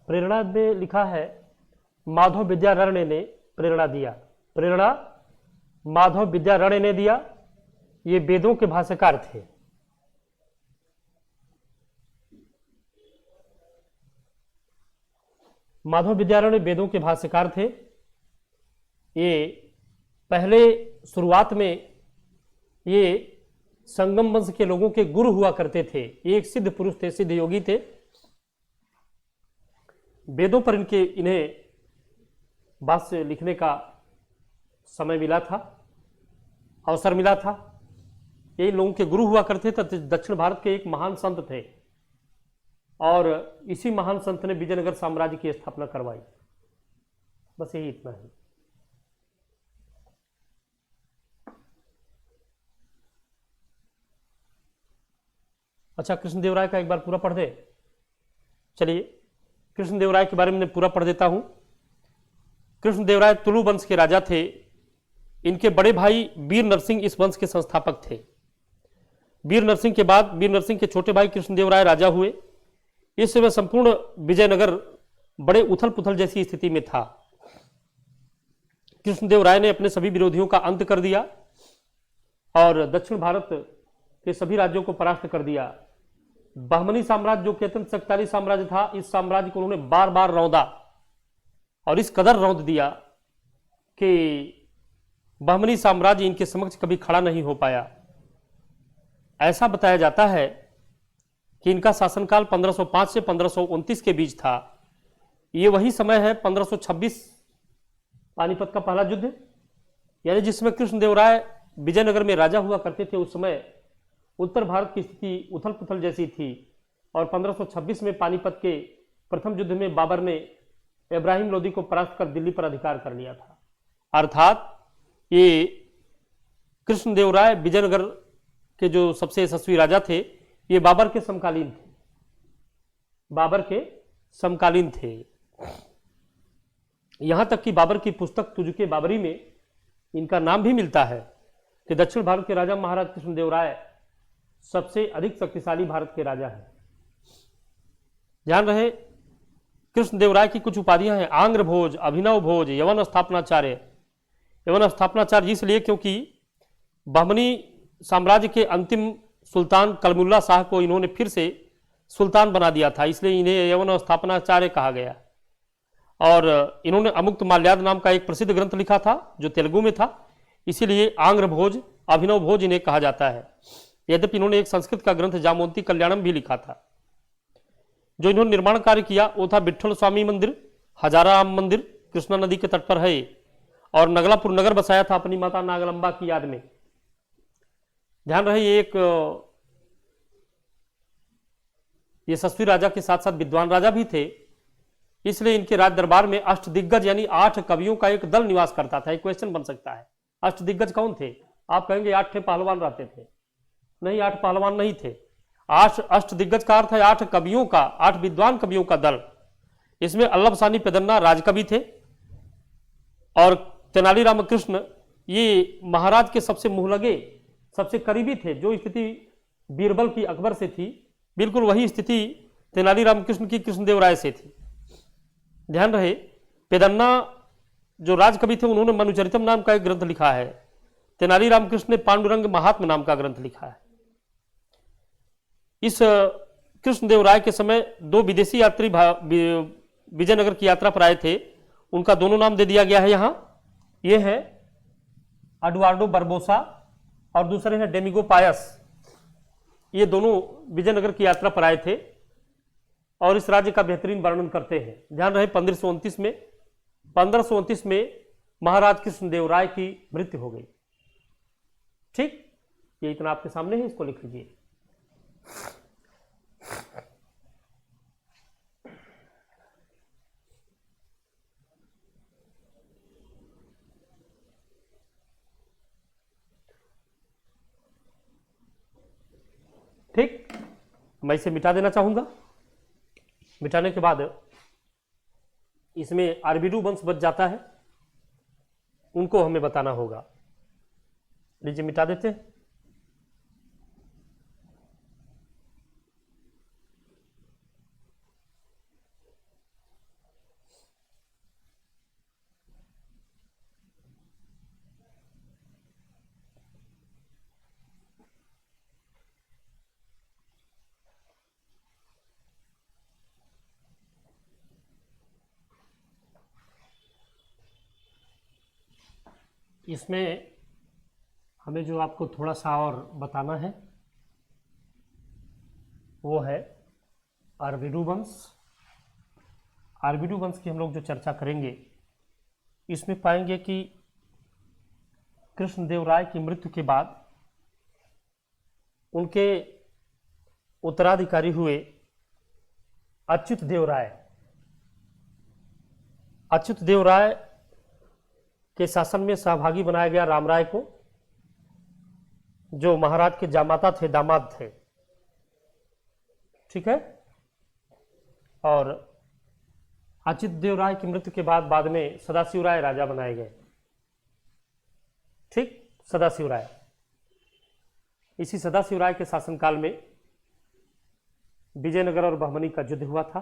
प्रेरणा में लिखा है माधव विद्यारण्य ने प्रेरणा दिया। प्रेरणा माधव विद्यारण्य ने दिया। ये वेदों के भाष्यकार थे। माधव विद्यारण्य वेदों के भाष्यकार थे। ये पहले शुरुआत में ये संगम वंश के लोगों के गुरु हुआ करते थे। ये एक सिद्ध पुरुष थे, सिद्ध योगी थे। वेदों पर इन्हें भाष्य लिखने का समय मिला था, अवसर मिला था। ये लोगों के गुरु हुआ करते थे। दक्षिण भारत के एक महान संत थे और इसी महान संत ने विजयनगर साम्राज्य की स्थापना करवाई। बस यही इतना ही। अच्छा, कृष्णदेवराय का एक बार पूरा पढ़ दे। चलिए, कृष्णदेवराय के बारे में पूरा पढ़ देता हूं। कृष्णदेवराय तुलु वंश के राजा थे। इनके बड़े भाई वीर नरसिंह इस वंश के संस्थापक थे। वीर नरसिंह के बाद वीर नरसिंह के छोटे भाई कृष्णदेवराय राजा हुए। इस समय संपूर्ण विजयनगर बड़े उथल पुथल जैसी स्थिति में था। कृष्णदेवराय ने अपने सभी विरोधियों का अंत कर दिया और दक्षिण भारत के सभी राज्यों को परास्त कर दिया। बहमनी साम्राज्य जो कि अत्यंत शक्तिशाली साम्राज्य था, इस साम्राज्य को उन्होंने बार बार रौंदा और इस कदर रौंद दिया कि बहमनी साम्राज्य इनके समक्ष कभी खड़ा नहीं हो पाया। ऐसा बताया जाता है कि इनका शासनकाल 1505 से 1529 के बीच था। ये वही समय है 1526 पानीपत का पहला युद्ध, यानी जिसमें कृष्णदेवराय विजयनगर में राजा हुआ करते थे। उस समय उत्तर भारत की स्थिति उथल पुथल जैसी थी और 1526 में पानीपत के प्रथम युद्ध में बाबर ने इब्राहिम लोदी को परास्त कर दिल्ली पर अधिकार कर लिया था। अर्थात ये कृष्णदेवराय विजयनगर के जो सबसे यशस्वी राजा थे, ये बाबर के समकालीन थे। बाबर के समकालीन थे। यहां तक कि बाबर की पुस्तक तुजुके बाबरी में इनका नाम भी मिलता है कि दक्षिण भारत के राजा महाराज कृष्णदेवराय सबसे अधिक शक्तिशाली भारत के राजा हैं। ध्यान रहे, कृष्णदेवराय की कुछ उपाधियां हैं। आंग्र भोज, अभिनव भोज, यवन स्थापनाचार्य। यवन स्थापनाचार्य इसलिए क्योंकि बहमनी साम्राज्य के अंतिम सुल्तान कलमुल्ला शाह को इन्होंने फिर से सुल्तान बना दिया था, इसलिए इन्हें यवन स्थापनाचार्य कहा गया। और इन्होंने अमुक्त माल्याद नाम का एक प्रसिद्ध ग्रंथ लिखा था जो तेलुगु में था, इसीलिए आंग्र भोज, अभिनव भोज इन्हें कहा जाता है। यद्यपि इन्होंने एक संस्कृत का ग्रंथ जामोंती कल्याणम भी लिखा था। जो इन्होंने निर्माण कार्य किया वो था विट्ठल स्वामी मंदिर, हजाराम मंदिर कृष्णा नदी के तट पर है, और नगलापुर नगर बसाया था अपनी माता नागलंबा की याद में। ध्यान रहे, ये एक यशस्वी राजा के साथ साथ विद्वान राजा भी थे, इसलिए इनके राज दरबार में अष्टदिग्गज यानी 8 कवियों का एक दल निवास करता था। एक क्वेश्चन बन सकता है, अष्टदिग्गज कौन थे? आप कहेंगे 8 पहलवान रहते थे। नहीं, 8 पहलवान नहीं थे। 8 अष्टदिग्गज का अर्थ है 8 कवियों का, 8 विद्वान कवियों का दल। इसमें अल्लभ सानी पेदन्ना राजकवि थे और तेनाली रामकृष्ण ये महाराज के सबसे मुहलगे, सबसे करीबी थे। जो स्थिति बीरबल की अकबर से थी, बिल्कुल वही स्थिति तेनाली रामकृष्ण की कृष्णदेवराय से थी। ध्यान रहे, पेदन्ना जो राजकवि थे उन्होंने मनुचरितम नाम का एक ग्रंथ लिखा है। तेनाली रामकृष्ण ने पांडुरंग महात्म नाम का ग्रंथ लिखा है। इस कृष्णदेवराय के समय 2 विदेशी यात्री विजयनगर की यात्रा पर आए थे, उनका दोनों नाम दे दिया गया है यहाँ। ये है एडुआर्डो बरबोसा और दूसरे हैं डेमिगो पायस। ये दोनों विजयनगर की यात्रा पर आए थे और इस राज्य का बेहतरीन वर्णन करते हैं। ध्यान रहे 1529 में महाराज कृष्णदेव राय की मृत्यु हो गई। ठीक, ये इतना आपके सामने है, इसको लिख लीजिए। ठीक, मैं इसे मिटा देना चाहूंगा। मिटाने के बाद इसमें आरबीडू वंश बच जाता है, उनको हमें बताना होगा। लीजिए मिटा देते हैं। इसमें हमें जो आपको थोड़ा सा और बताना है वो है आरबीडू वंश। आरबीडू वंश की हम लोग जो चर्चा करेंगे, इसमें पाएंगे कि कृष्णदेव राय की मृत्यु के बाद उनके उत्तराधिकारी हुए अच्युत देव राय। अच्युत देव राय के शासन में सहभागी बनाया गया रामराय को, जो महाराज के जामाता थे, दामाद थे। ठीक है। और अच्युत देव राय की मृत्यु के बाद में सदाशिव राय राजा बनाए गए। ठीक, सदाशिव राय। इसी सदाशिव राय के शासनकाल में विजयनगर और बहमनी का युद्ध हुआ था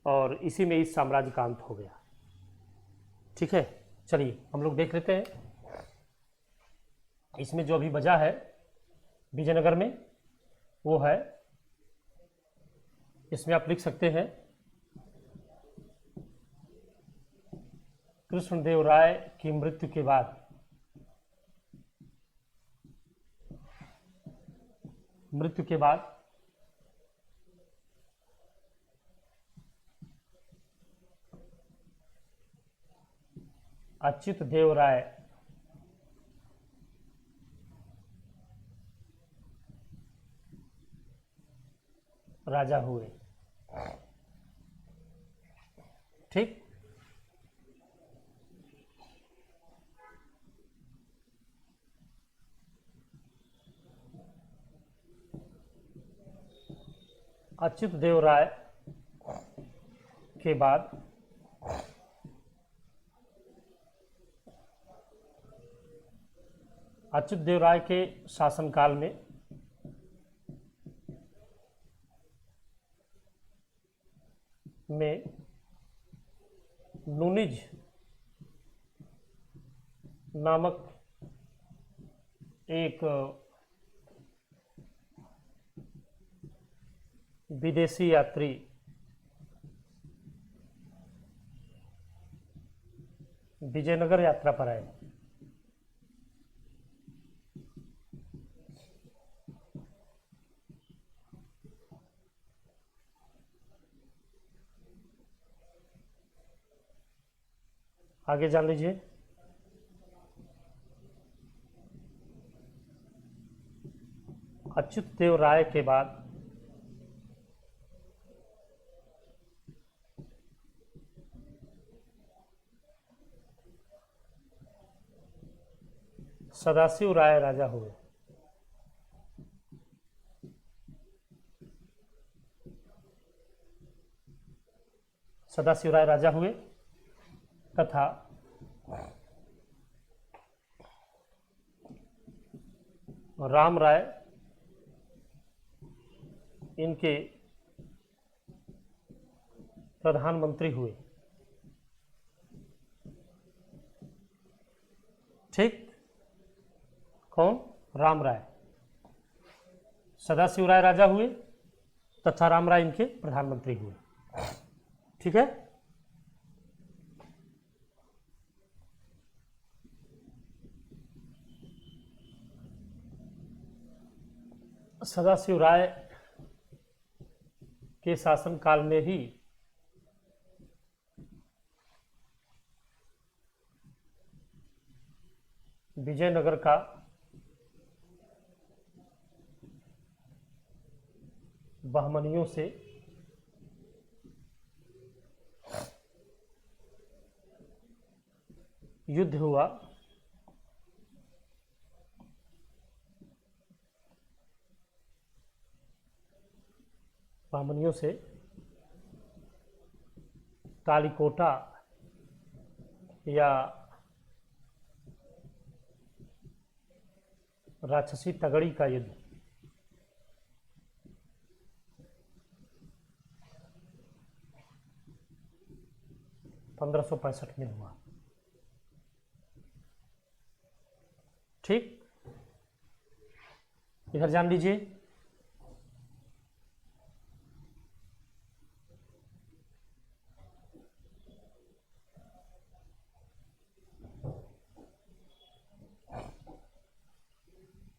और इसी में इस साम्राज्य का अंत हो गया। ठीक है, चलिए हम लोग देख लेते हैं। इसमें जो अभी बचा है विजयनगर में वो है, इसमें आप लिख सकते हैं कृष्णदेव राय की मृत्यु के बाद अच्युत देव राय राजा हुए। ठीक, अच्युत देव राय के बाद अच्युत देव राय के शासनकाल में नूनिज नामक एक विदेशी यात्री विजयनगर यात्रा पर आए। आगे जान लीजिए। अच्युत देव राय के बाद सदाशिव राय राजा हुए। सदाशिव राय राजा हुए तथा राम राय इनके प्रधानमंत्री हुए। ठीक, कौन? राम राय। सदाशिव राय राजा हुए तथा राम राय इनके प्रधानमंत्री हुए। ठीक है। सदाशिव राय के शासनकाल में ही विजयनगर का बहमनियों से युद्ध हुआ। बहमनियों से कालीकोटा या राक्षसी तगड़ी का युद्ध 1565 में हुआ। ठीक, इधर जान लीजिए।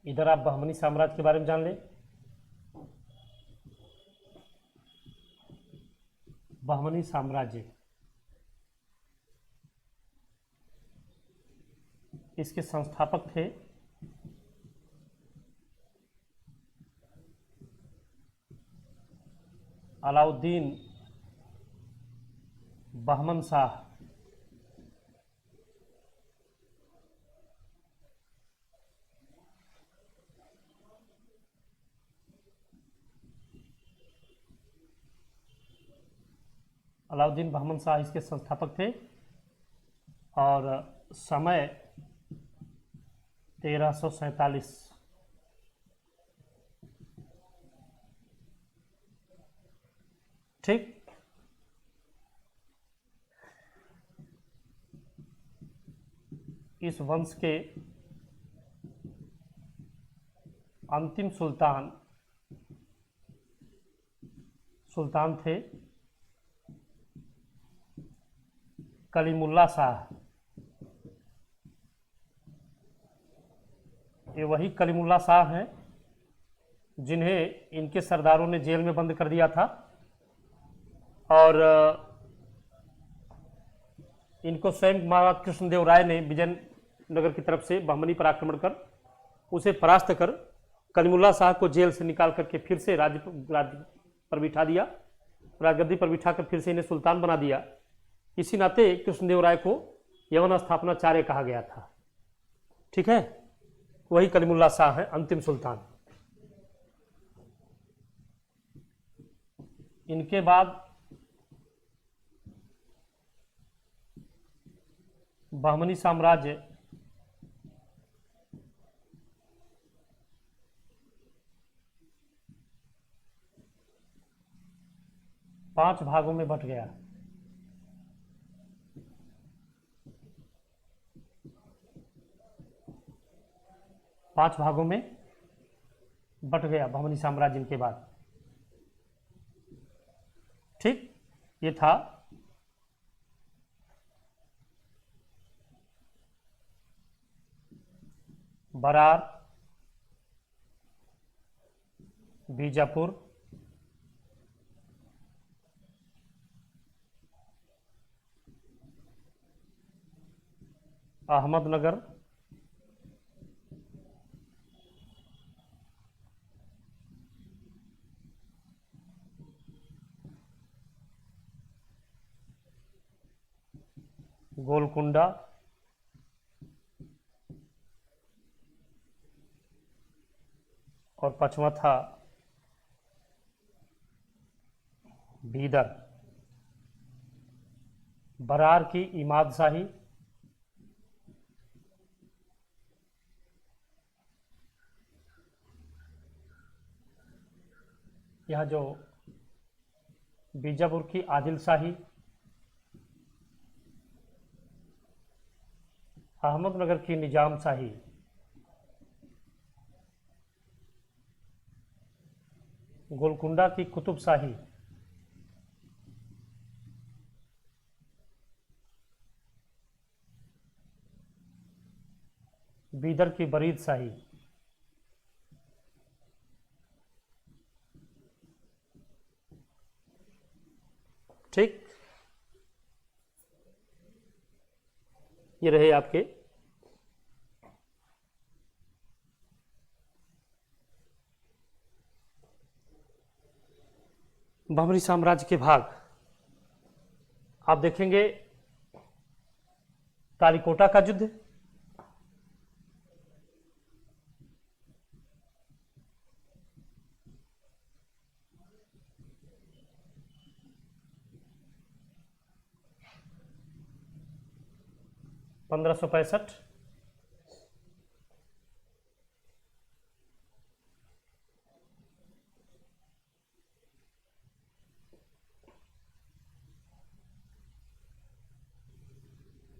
इधर आप बहमनी साम्राज्य के बारे में जान लें। बहमनी साम्राज्य, इसके संस्थापक थे अलाउद्दीन बहमन शाह। अलाउद्दीन बहमन शाह इसके संस्थापक थे और समय 1347। ठीक, इस वंश के अंतिम सुल्तान थे कलीमुल्ला शाह। ये वही कलीमुल्ला शाह हैं जिन्हें इनके सरदारों ने जेल में बंद कर दिया था और इनको स्वयं महाराज कृष्णदेव राय ने विजयनगर की तरफ से बहमनी पर आक्रमण कर उसे परास्त कर कलीमुल्ला शाह को जेल से निकाल करके फिर से राज्य पर बिठा दिया, राजगद्दी पर बिठा कर फिर से इन्हें सुल्तान बना दिया। इसी नाते कृष्णदेव राय को यवन स्थापनाचार्य कहा गया था। ठीक है, वही कलीमुल्ला शाह है अंतिम सुल्तान। इनके बाद बहमनी साम्राज्य पांच भागों में बंट गया। पांच भागों में बंट गया बहमनी साम्राज्य इनके बाद। ठीक, ये था बरार, बीजापुर, अहमदनगर, गोलकुंडा, और पांचवा था बीदर। बरार की इमाद शाही, यह जो बीजापुर की आदिल शाही, अहमदनगर की निजाम शाही, गोलकुंडा की कुतुब शाही, बीदर की बरीद शाही, ठीक, ये रहे आपके बहमनी साम्राज्य के भाग। आप देखेंगे तालिकोटा का युद्ध, (1565)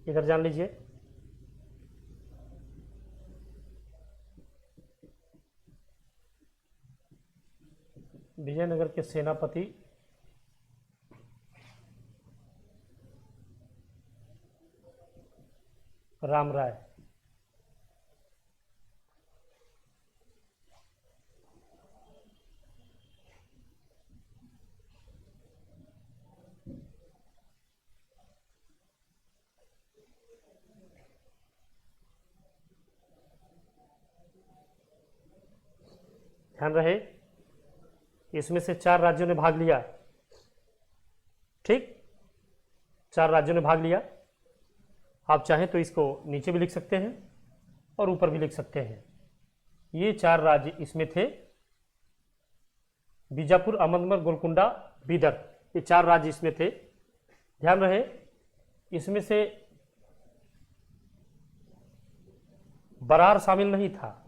इधर जान लीजिए। विजयनगर के सेनापति राम राय। ध्यान रहे, इसमें से 4 राज्यों ने भाग लिया। ठीक, 4 राज्यों ने भाग लिया। आप चाहें तो इसको नीचे भी लिख सकते हैं और ऊपर भी लिख सकते हैं। ये 4 राज्य इसमें थे, बीजापुर, अहमदनगर, गोलकुंडा, बीदर, ये 4 राज्य इसमें थे। ध्यान रहे, इसमें से बरार शामिल नहीं था।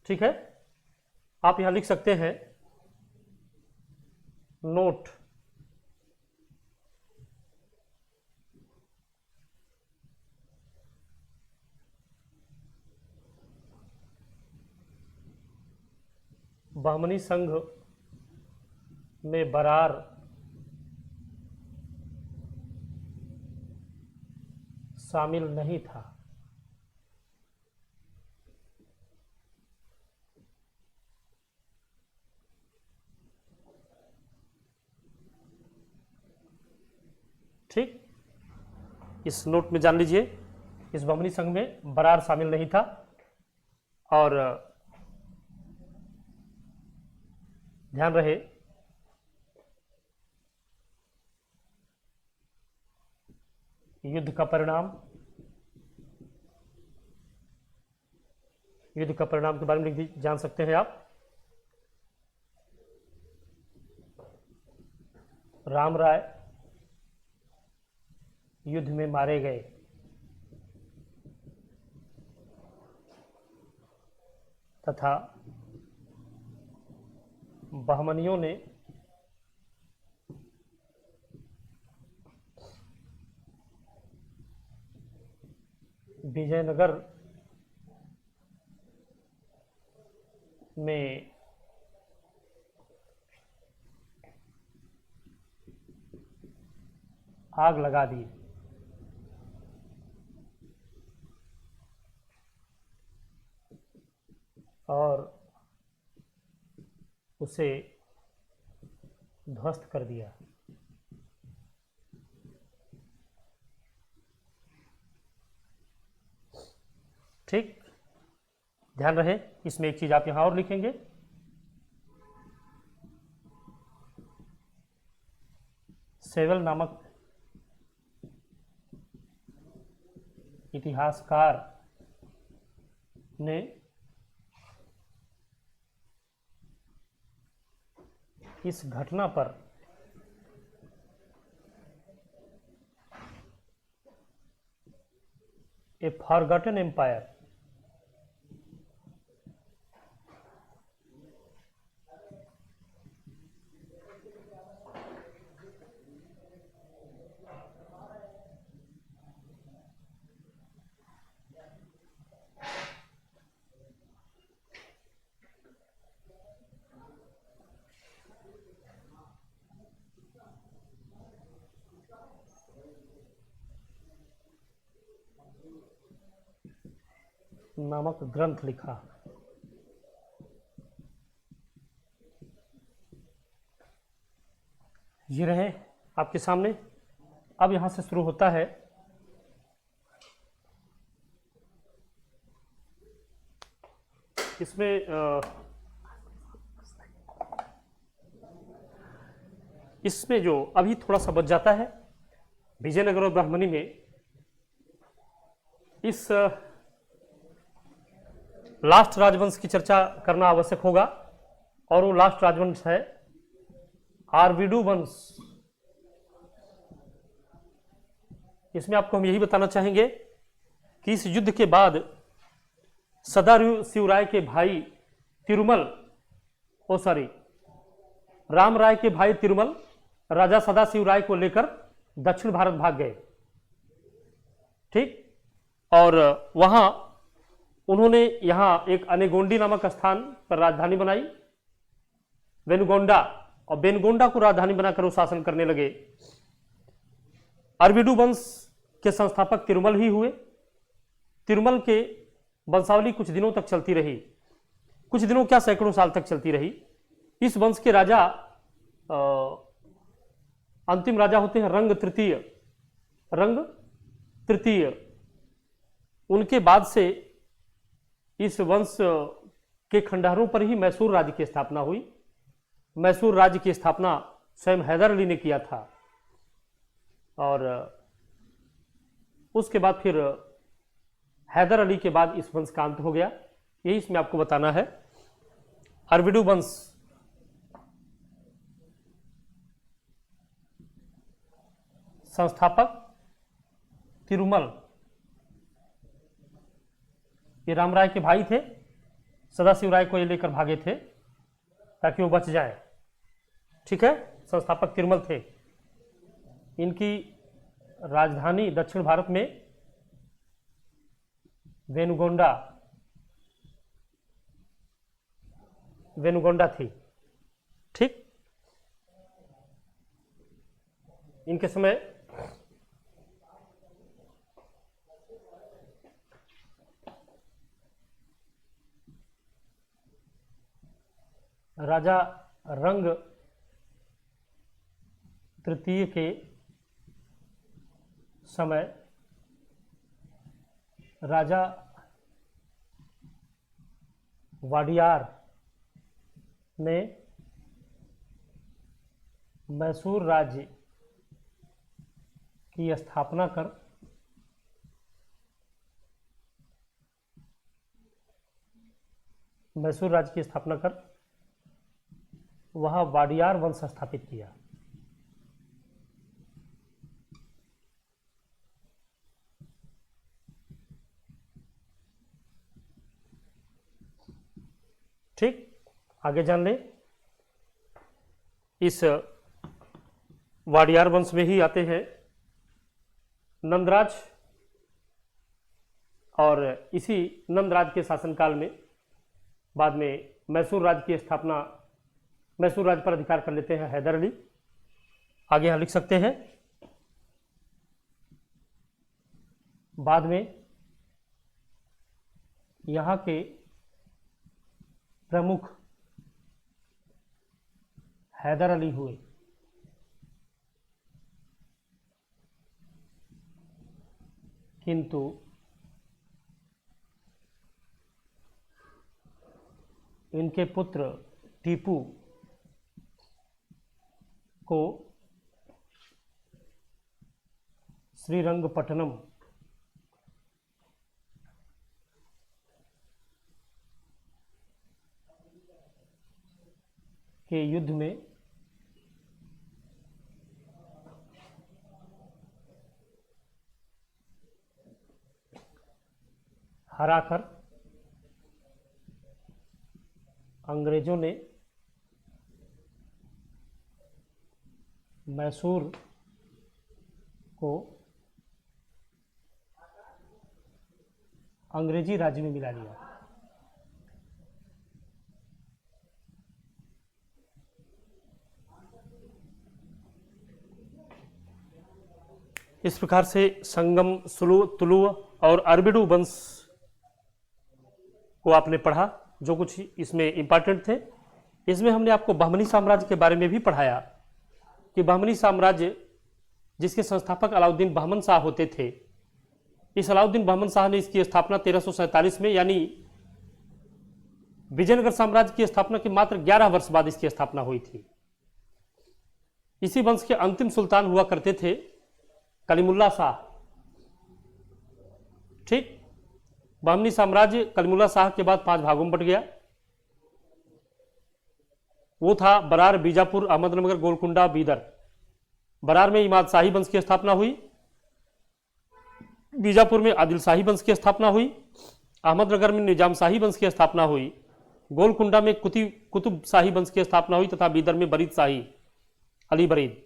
ठीक है, आप यहां लिख सकते हैं नोट, बहमनी संघ में बरार शामिल नहीं था। ठीक, इस नोट में जान लीजिए, इस बहमनी संघ में बरार शामिल नहीं था। और ध्यान रहे, युद्ध का परिणाम, युद्ध का परिणाम के बारे में जान सकते हैं आप। राम राय युद्ध में मारे गए। तथा बहमनियों ने विजयनगर में आग लगा दी। और उसे ध्वस्त कर दिया। ठीक, ध्यान रहे, इसमें एक चीज आप यहां और लिखेंगे, सेवल नामक इतिहासकार ने इस घटना पर ए फॉरगॉटन एम्पायर नामक ग्रंथ लिखा। ये रहे आपके सामने। अब यहां से शुरू होता है इसमें जो अभी थोड़ा सा बच जाता है विजयनगर और ब्राह्मणी में, इस लास्ट राजवंश की चर्चा करना आवश्यक होगा, और वो लास्ट राजवंश है आरवीडू वंश। इसमें आपको हम यही बताना चाहेंगे कि इस युद्ध के बाद सदाशिवराय के भाई तिरुमल, राम राय के भाई तिरुमल राजा सदाशिवराय को लेकर दक्षिण भारत भाग गए। ठीक, और वहां उन्होंने यहां एक अनेगोंडी नामक स्थान पर राजधानी बनाई, वेनुगोंडा, और बेनगोंडा को राजधानी बनाकर वो शासन करने लगे। अरविडू वंश के संस्थापक तिरुमल ही हुए। तिरुमल के वंशावली कुछ दिनों तक चलती रही, कुछ दिनों क्या सैकड़ों साल तक चलती रही। इस वंश के राजा अंतिम राजा होते हैं रंग तृतीय। उनके बाद से इस वंश के खंडहरों पर ही मैसूर राज्य की स्थापना हुई। मैसूर राज्य की स्थापना स्वयं हैदर अली ने किया था, और उसके बाद फिर हैदर अली के बाद इस वंश का अंत हो गया। यही इसमें आपको बताना है। अरविडू वंश संस्थापक तिरुमल, ये रामराय के भाई थे। सदाशिवराय को ये लेकर भागे थे ताकि वो बच जाए। ठीक है, संस्थापक तिरुमल थे। इनकी राजधानी दक्षिण भारत में वेनुगोंडा थी। ठीक, इनके समय राजा रंग तृतीय के समय राजा वाडियार ने मैसूर राज्य की स्थापना कर वहां वाडियार वंश स्थापित किया। ठीक, आगे जान ले। इस वाडियार वंश में ही आते हैं नंदराज, और इसी नंदराज के शासनकाल में बाद में मैसूर राज्य की स्थापना, मैसूर राज्य पर अधिकार कर लेते हैं हैदर अली। आगे यहां लिख सकते हैं। बाद में यहां के प्रमुख हैदर अली हुए। किंतु इनके पुत्र टीपू को श्रीरंगपट्टनम के युद्ध में हराकर अंग्रेजों ने मैसूर को अंग्रेजी राज्य में मिला लिया। इस प्रकार से संगम, तुलु और अरविडू वंश को आपने पढ़ा, जो कुछ इसमें इंपॉर्टेंट थे। इसमें हमने आपको बहमनी साम्राज्य के बारे में भी पढ़ाया। कि बहमनी साम्राज्य जिसके संस्थापक अलाउद्दीन बहमन शाह होते थे, इस अलाउद्दीन बहमन शाह ने इसकी स्थापना 1347 में, यानी विजयनगर साम्राज्य की स्थापना के मात्र 11 वर्ष बाद इसकी स्थापना हुई थी। इसी वंश के अंतिम सुल्तान हुआ करते थे कलीमुल्ला शाह। ठीक, बहमनी साम्राज्य कलीमुल्ला शाह के बाद 5 भागों में बट गया। वो था बरार, बीजापुर, अहमदनगर, गोलकुंडा, बीदर। बरार में इमाद शाही वंश की स्थापना हुई, बीजापुर में आदिल शाही वंश की स्थापना हुई, अहमदनगर में निजाम शाही वंश की स्थापना हुई, गोलकुंडा में कुतुब शाही वंश की स्थापना हुई तथा बीदर में बरीद शाही, अली बरीद।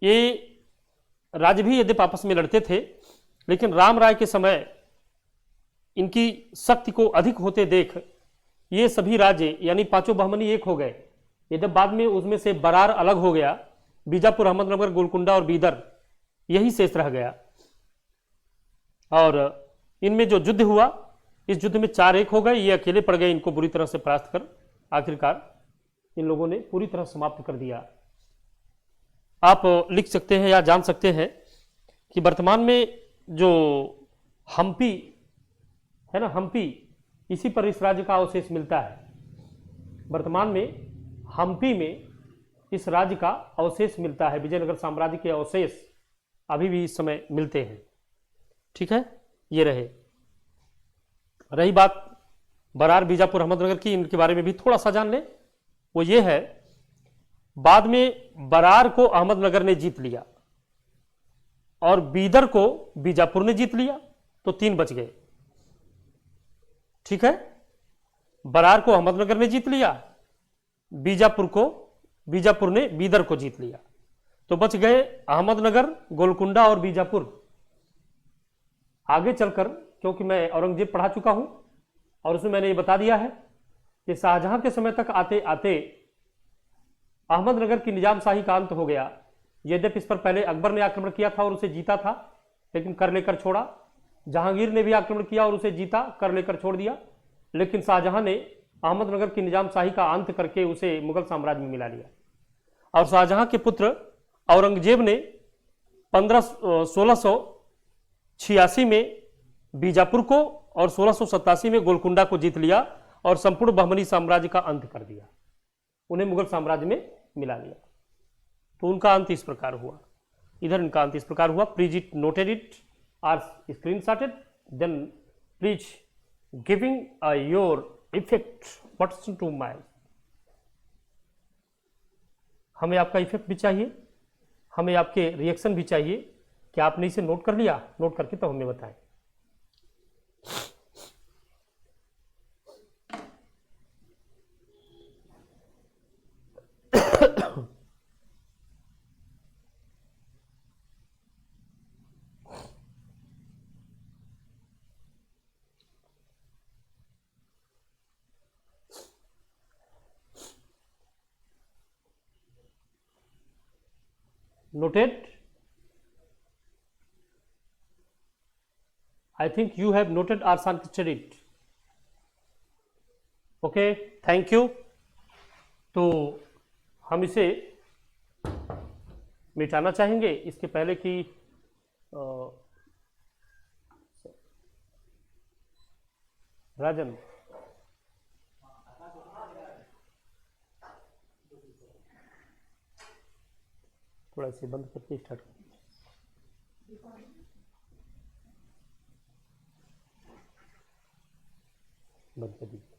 ये राज्य भी यद्यपि आपस में लड़ते थे, लेकिन राम राय के समय इनकी शक्ति को अधिक होते देख ये सभी राज्य यानी 5 बहमनी एक हो गए। यद्यपि बाद में उसमें से बरार अलग हो गया, बीजापुर, अहमदनगर, गोलकुंडा और बीदर यही शेष रह गया। और इनमें जो युद्ध हुआ, इस युद्ध में 4 एक हो गए, ये अकेले पड़ गए। इनको बुरी तरह से परास्त कर आखिरकार इन लोगों ने पूरी तरह समाप्त कर दिया। आप लिख सकते हैं या जान सकते हैं कि वर्तमान में जो हम्पी है ना, हम्पी, इसी पर इस राज्य का अवशेष मिलता है। वर्तमान में हम्पी में इस राज्य का अवशेष मिलता है। विजयनगर साम्राज्य के अवशेष अभी भी इस समय मिलते हैं। ठीक है, ये रही बात बरार, बीजापुर, अहमदनगर की, इनके बारे में भी थोड़ा सा जान लें। वो ये है, बाद में बरार को अहमदनगर ने जीत लिया और बीदर को बीजापुर ने जीत लिया, तो 3 बच गए। ठीक है, बरार को अहमदनगर ने जीत लिया, बीजापुर ने बीदर को जीत लिया, तो बच गए अहमदनगर, गोलकुंडा और बीजापुर। आगे चलकर, क्योंकि मैं औरंगजेब पढ़ा चुका हूं और उसमें मैंने ये बता दिया है कि शाहजहां के समय तक आते आते अहमदनगर की निजाम शाही का अंत हो गया। यद्यपि इस पर पहले अकबर ने आक्रमण किया था और उसे जीता था, लेकिन कर लेकर छोड़ा। जहांगीर ने भी आक्रमण किया और उसे जीता, कर लेकर छोड़ दिया। लेकिन शाहजहां ने अहमदनगर की निजाम शाही का अंत करके उसे मुगल साम्राज्य में मिला लिया। और शाहजहां के पुत्र औरंगजेब ने 1686 में बीजापुर को और 1687 में गोलकुंडा को जीत लिया और संपूर्ण बहमनी साम्राज्य का अंत कर दिया, उन्हें मुगल साम्राज्य में मिला लिया। तो उनका अंत इस प्रकार हुआ। इधर इनका अंत इस प्रकार हुआ। Please it noted it are screenshotted, then please giving your effect what's to my. हमें आपका इफेक्ट भी चाहिए, हमें आपके रिएक्शन भी चाहिए कि आपने इसे नोट कर लिया, नोट करके तो हमें बताएं। Noted? I think you have noted or sanctioned it. Okay, thank you. तो हम इसे मिटाना चाहेंगे इसके पहले कि राजन थोड़ा इसे बंद करके स्टार्ट बंद कर दीजिए।